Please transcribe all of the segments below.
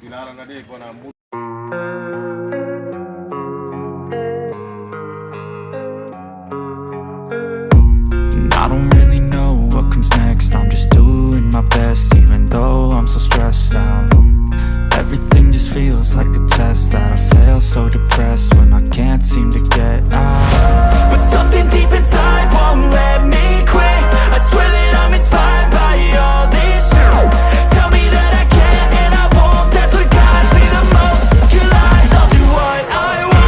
Dilarang na di ko na I don't really know what comes next. I'm just doing my best, even though I'm so stressed out. Everything just feels like a test that I fail, so depressed when I can't seem to get out. But something deep inside won't let me quit. I swear that I'm inspired by all this shit. Tell me that I can and I won't. That's what guides me the most. Your lies, I'll do what I want.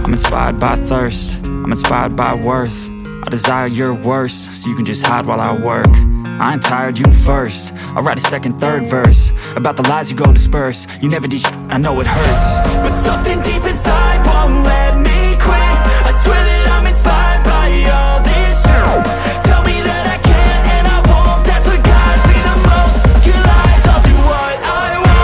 I'm inspired by thirst, I'm inspired by worth. I desire your worst, so you can just hide while I work. I ain't tired, you first. I'll write a second, third verse about the lies you go disperse. You never did shit, I know it hurts. But something deep inside won't let me quit. I swear that I'm inspired by all this shit. Tell me that I can and I won't. That's what guides me the most. Your lies, I'll do what I want.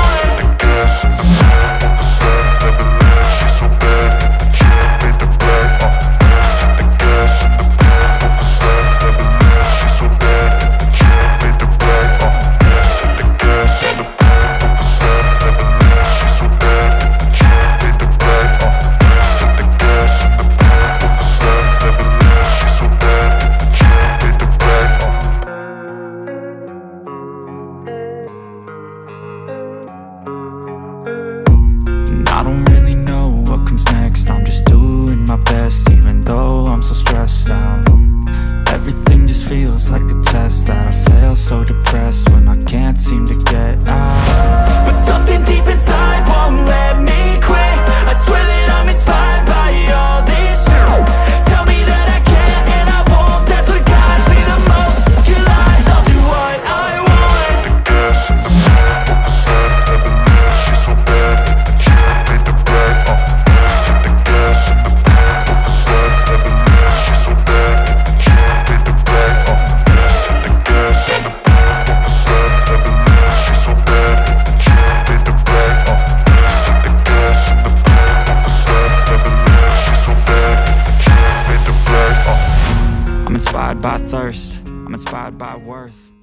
I don't really know what comes next. I'm just doing my best, even though I'm so stressed out. Everything just feels like a test that I fail, so depressed when I can't seem to get out. But something deep inside won't let me quit. I swear that I'm inspired by all this shit. Tell me that I can and I won't. That's what guides me the most. Your lies, I'll do what I want. I'm inspired by thirst, I'm inspired by worth.